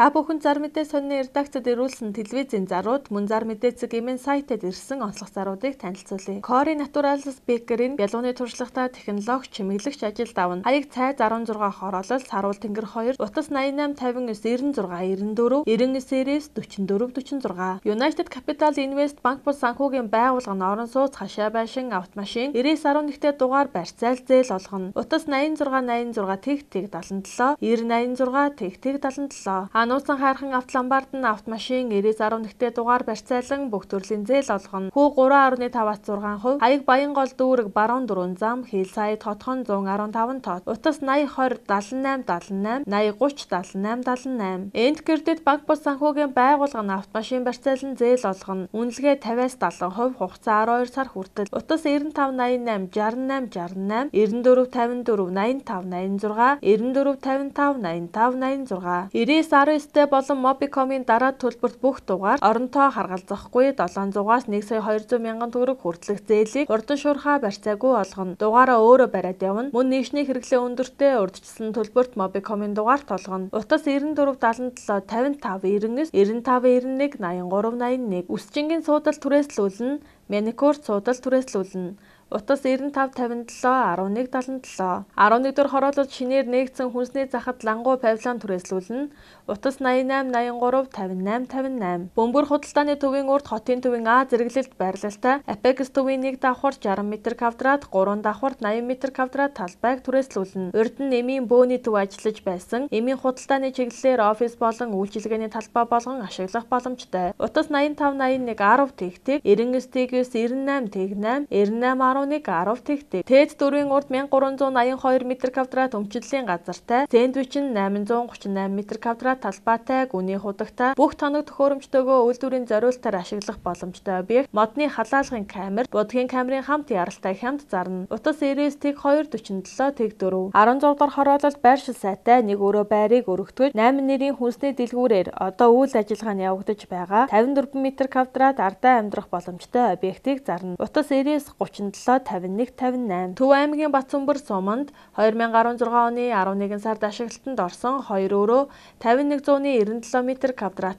Та бүхэн зар мэдээ сонины редакцид ирүүлсэн телевизийн зарууд мөн зар мэдээ цэг эмэн сайтад ирсэн онцлог заруудыг танилцуулъя. Кори Натуралс Бэкерийн бялууны туршлагатай технологич чимэглэгч ажилд авна. Хаяг цай 16 хороолол саруул тэнгэр 2 утас 88 59 96 94 99 series 44 46 United Capital Invest банк бус санхүүгийн байгууллага нь орон сууц хашаа байшин автомашин 9911-т дугаар барьцаал зээл олгоно. Утас 8686 тэг 77 9086 тэг 77 Ануусан хайрхан автоламбард нь автомашин 9911-т дугаар барьцаалан бүх төрлийн зээл олгоно. Хүү 3.56%, хаяг Баянгол дүүрэг баруун 4 зам, хил сая тодхон 115 тот. Утас 80 20 78 78 80 30 78 78 Энд кредит банк бус санхүүгийн байгууллага нь автомашин барьцаалан зээл олгоно. Үнэлгээ 50-аас 70%, хугацаа 12 сар хүртэл. Утас 9588 68 68 94 54 85 86 94 55 85 86 9919-т болон Mobicom-ийн дараа төлбөрт бүх дугаар оронтой харгалзахгүй 700-аас 1,200,000 төгрөг хүртэлх зээлийг урдан шуурхай барьцаагүй олгоно. Дугаараа өөрөө бариад явна. Мөн нийгшний хэрэглээ өндөртэй урьдчилсан төлбөрт Mobicom-ийн дугаарт олгоно. Утас 94 77 55 99 95 91 83 81 Үсчингийн суудал түрээслүүлнэ. Маникюрт суудал түрээслүүлнэ. Утас 95 57 11 77 11 дэх хороолол шинээр нээгдсэн хүнсний захад лангуу павильон түрээслүүлнэ. Утас 88 83 58 58 Бөмбөр худалдааны төвийн урд хотын төвийн А зэрэглэлд байрлалтай Apex төвийн 1 давхар 60 м2, 3 давхар 80 м2 талбайг түрээслүүлнэ. Урд нь эмийн бөөний төв ажиллаж байсан. Эмийн худалдааны чиглэлээр офис болон үйлчилгээний талбай болгон ашиглах боломжтой. Утас 85 81 10 тэгтэг 99 98 8 98 11 10 тэгтэг Тэд дөрвийн урд 1382 м2 төмчөдлийн газартай сэндвич нь 838 м2 талбайтай гүний худагтай бүх тоног төхөөрөмжтэйгөө үйлдвэрийн зориулалтаар ашиглах боломжтой объект модны халаалгын камер будгийн камерын хамт яралтай хямд зарна. Утас 99 тэг 2 47 тэг 4 16 дахь хороололд байршил сайтай нэг өрөө байрыг өргөтгөж 8 нэрийн хүнсний дэлгүүрээр одоо үйл ажиллагаа нь явагдаж байгаа 54 м2 ардаа амьдрах боломжтой объектыг зарна. Утас 99 37 51 58 Төв аймгийн Батцүмбэр суманд 2016 оны 11 сард ашиглалтанд орсон 2 өрөө 5197 м2,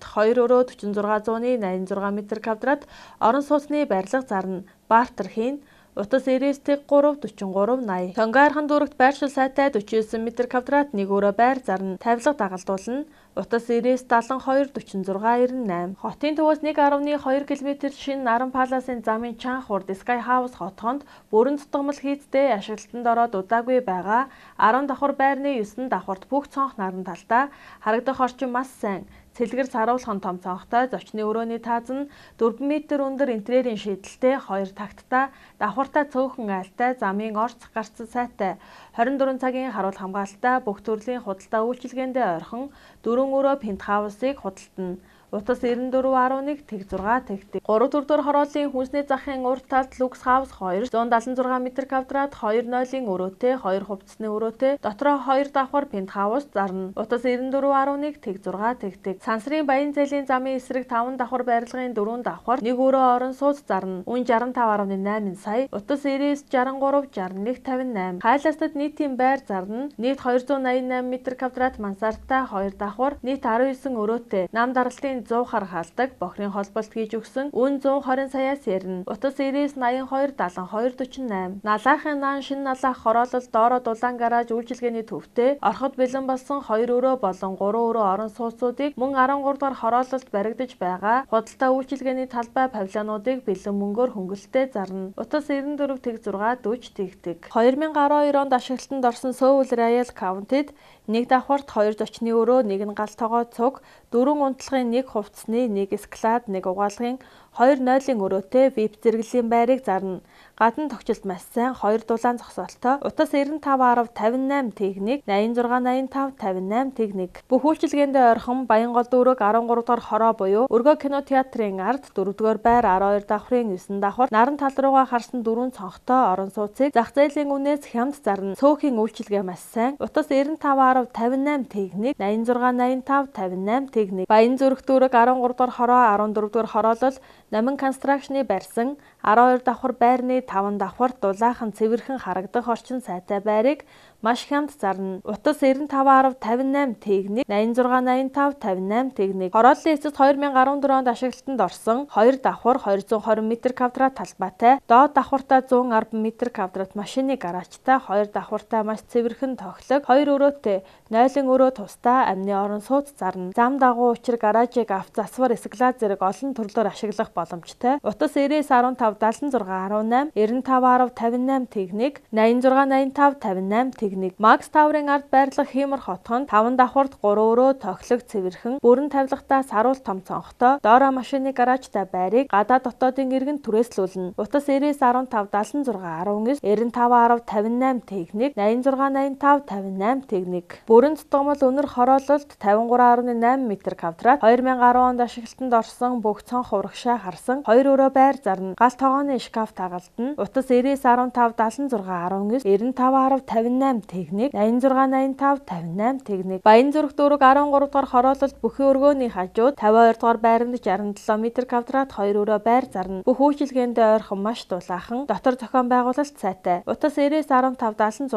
2 өрөө 4686 м2 орон сууцны барилга зарна. Бартер хийн. Утас 99 тэг 3 43 80 Тонгойрхон дүүрэгт байршил сайтай 49 м2 нэг өрөө байр зарна. Тавилга дагалдуулна. Утас 99 72 46 98 Хотын төвөөс 1.2 км шин Наран паласын замын чанх урд Sky House хотгонд бүрэн тутамл хийцтэй ашиглалтанд ороод удаагүй байгаа 10 давхар байрны 9 давхарт бүх цонх наран талдаа харагдах орчин маш сайн. Цэлгэр саруулхан том цонхтой зочны өрөөний тааз нь 4 м өндөр интерьерийн шийдэлтэй 2 такттай давхартай цөөхөн айлтай замын орц гарцсан сайтай 24 цагийн харуул хамгаалалттай бүх төрлийн худалдаа үйлчилгээндээ ойрхон 4 өрөө пентхаусыг худалдана. Утас 94 11 тэг 6 тэгтэг 3 төрдөр хорооллын хүнсний захын урд талд Lux House 2 176 м2 2 нойлын өрөөтэй 2 хувцасны өрөөтэй дотроо 2 давхар пентхаус зарна. Утас 94 11 тэг 6 тэгтэг Сансрын Баян зээлийн замын эсрэг 5 давхар барилгын 4 давхар нэг өрөө орон сууц зарна. Үн 65.8 сая. Утас 99 63 61 58 Хайластад нийтийн байр зарна. Нийт 288 м2 мансарттай 2 давхар нийт 19 өрөөтэй нам даралтын 100 хар хаалдаг бохрын холболт хийж өгсөн үн 120 саяас ярина. Утас 99 82 72 48 Налаахын наан шин налаах хороолол доороо дулаан гараж үйлчилгээний төвтэй орход бэлэн болсон 2 өрөө болон 3 өрөө орон сууцуудыг мөн 13 дахь хороололд баригдаж байгаа худалдаа үйлчилгээний талбай павильонуудыг бэлэн мөнгөөр хөнгөлөлтөд зарна. Утас 94 тэг 6 40 тэгтэг 2012 онд ашиглалтанд орсон Seoul Royal County-д нэг давхарт 2 зочны өрөө, нэг нь гал тогоо цуг, 4 унтлагын, 1 хувцсны, 1 склад, 1 угаалгын, 2 нойлын өрөөтэй VIP зэрэглэлийн байрыг зарна. Гадна тогтчлт маш сайн 2 дулаан зогсоолтой. Утас 95 10 58 тэг 1 86 85 58 тэг 1 бүх үйлчилгээндээ ойрхон Баянгол дүүрэг 13 дахь хороо буюу Өргөө кино театрын ард 4-р байр 12 давхрын 9 давхар наран тал руугаа харсан 4 цонхтой орон сууцыг зах зээлийн үнээс хямд зарна. Цөөхөн үйлчилгээ маш сайн. Утас 95 10 58 тэг 1 86 85 58 тэг 1 Баян зүрх дүүрэг 13 дахь хороо 14 дахь хороолол Намин констракшны барьсан 12 давхар байрны 5 давхар дулаахан цэвэрхэн харагдах орчин сайтай байрыг маш хямд зарна. Утас 95.58 техник 86.85 техник. Хорооллын эцэст 2014 онд ашиглалтанд орсон 2 давхар 220 м2 талбайтай, доод давхартай 110 м2 машины гаражтай, 2 давхартай маш цэвэрхэн тоглог, 2 өрөөтэй 0 өрөө тустай амны орон сууц зарна. Зам дагуу учир гаражийг авт засвар эсглаз зэрэг олон төрлөөр ашиглах боломжтой. Утас 99.15 76.18 95.58 техник 86.85 техник. Макс Таврын ард байрлах хиймэр хотгонд 5 давхарт 3 өрөө тоглог цэвэрхэн бүрэн тавилгатай саруул том цонхтой доороо машины гаражтай байрыг гадаад дотоодын иргэн түрээслүүлнэ. Утас 99.76 19 95.58 техник 86.85 техник. Бүрэн тутамл өнөр хороололт 53.8 м2 2010 онд ашиглалтанд орсон бүх цонх урагшаа харсан 2 өрөө байр зарна. Гал тогооны шкаф тагалдана. Утас 99.76 19 95.58 техник 86.85 техник. Баянзүрх дүүрэг 13 дугаар хороололт бүхий өргөөний хажууд 52 дугаар байранд 67 м2 2 өрөө байр зарна. Бүх үйлчилгээндээ ойрхон маш дулаахан, дотор зохион байгуулалт сайтай. Утас 99.76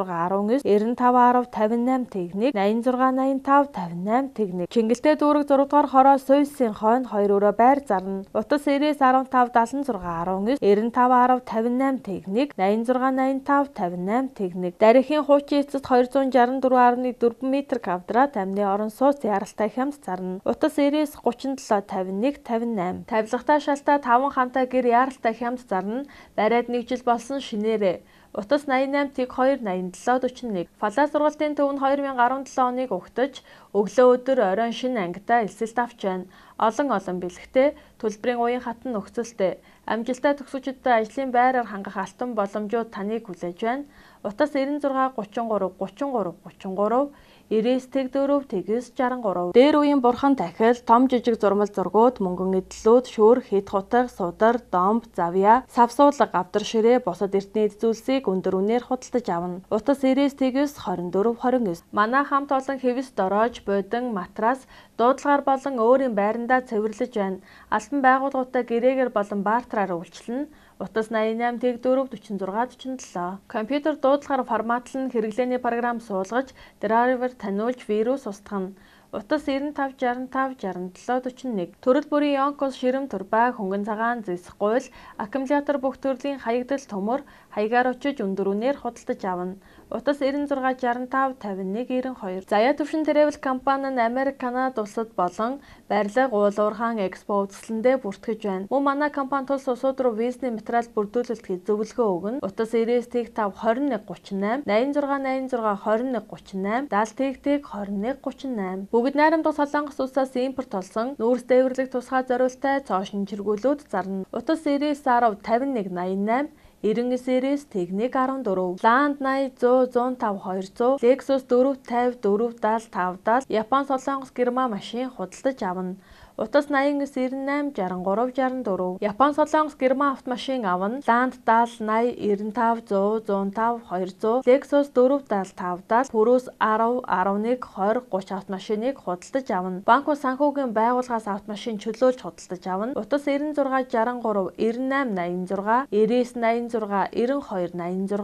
19 95.58 техник 86.85 техник. Чингэлтэй дүүрэг 6 дугаар хороо Суйсын хойно 2 өрөө байр зарна. Утас 99.76 19 95.58 техник 86.85 техник. Дарихийн хуучин эцэст 264.4 м2 амны орон сууц яралтай хямд зарна. Утас 99.37 51 58. Тавилгатай шалтай 5 хантай гэр яралтай хямд зарна. Бариад 1 жил болсон шинээрээ. Утас 88.2 87 41. Фалаа сургалтын төвөнд 2017 оныг угтаж, өглөө өдөр оройн шинэ ангидаа элсэлт авч байна. Олон бэлэгтэй, төлбөрийн уян хатан нөхцөлтэй, амжилттай төгсөгчдөд ажлын байраар хангах алтан боломжууд таныг хүлээж байна. Утас 96 33 33 33 99 тэгээс 63. Дээр үеийн бурхан дахил, том жижиг зурмал зургууд, мөнгөн эдлүүд, шүүр, хит хутаг, судар, домб, завья, савсуулга, гавдар ширээ, бусад эртний эд зүйлсийг өндөр үнээр худалдаж авна. Утас 99 тэгээс 24 29. Манай хамт олон хэвс дороож, бодин, матрас, дуудлагаар болон өөрийн байрандаа цэвэрлэж байна. Албан байгууллагуудаа гэрээгээр болон бартераар үйлчилнэ. Утас 88 4 46 47. Компьютер дуудлагаар форматлан хэрэглээний програм суулгаж, драйвер таниулж вирус устгана. Утас 95 65 67 41. Төрөл бүрийн Yonkos ширэм турбай, хөнгөн цагаан зэс гуйл, аккумулятор бүх төрлийн хаягдал төмөр хаягаар очиж өндөр үнээр худалдаж авна. Утас 96 65 51 92. Заяа төвшин travel компани нь Америк, Канада улсад болон барилга, уул уурхаан, экспо үзэсгэлэндээ бүртгэж байна. Мөн манай компани тус улсууд руу визний материал бүрдүүлэлт зөвлөгөө өгнө. Утас 99 5 21 38 86 86 21 38 70 21 38. Бүгд найрамдах Солонгос улсаас импорт болсон нүүрс дээвэрлэх тусгай зориултай цоошин чиргүүлүүд зарна. Утас 99 10 51 88 99 техник 14. Land 80 100 105 200, Lexus 450 470 570, Япон Солонгос Герман машин худалдаж авна. Утас 89 98 63 64. Япон Солонгос Герман автомашин авна. Land 70 80 95 100 105 200, Lexus 470 570, Purus 10 11 20 30 автомашиныг худалдаж авна. Банкус санхүүгийн байгууллагаас автомашин чөлөөлж худалдаж авна. Утас 96 63 98 86 99 86 92 86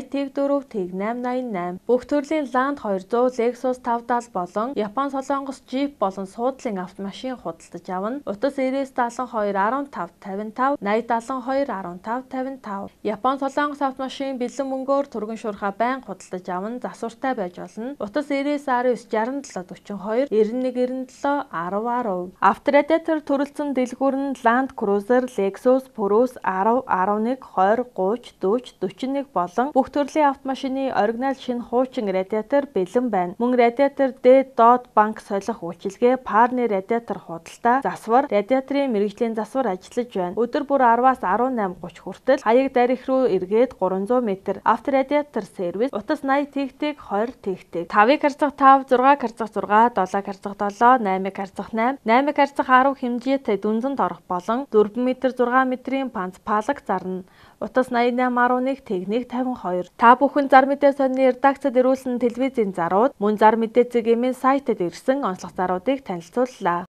80 4 888. Бүх төрлийн Land 200, Lexus 570 болон Япон Солонгос Jeep болон суудлын автомашин худалдаж авна. Утас 99 72 15 55 80 72 15 55. Япон Солонгос автомашин бэлэн мөнгөөр түргэн шуурхаа байн худалдаж авна. Засвартай байж болно. Утас 99 19 67 42 91 97 10 10. Авторадиатор төрөлцөн дэлгүүр нь Land Cruiser, Lexus, Purus 10 11 20 30 40 41 болон бүх төрлийн автомашины оригинал шинэ хуучин радиатор бэлэн байна. Мөн радиатор D. банк солих үйлчилгээ, Parny радиатор худалдаа, засвар, радиаторын мэргэжлийн засвар ажиллаж байна. Өдөр бүр 10-аас 18:30 хүртэл хаяг дарих руу эргээд 300 м. Авторадиатор сервис. Утас 80 тэгтэг 20 тэгтэг. 5-ыг харьцах 5, 6-ыг харьцах 6, 7-ыг харьцах 7, 8-ыг харьцах 8, 8-ыг харьцах 10 хэмжээтэй дүнзэнд орох болон 4 м 6 м-ийн панц палаг зарна. Утас 88 11 техник 52. Та бүхэн зар мэдээ сонины редакцид ирүүлсэн телевизийн зарууд, мөн зар мэдээ цэгийн сайтад ирсэн онцлог заруудыг танилцууллаа.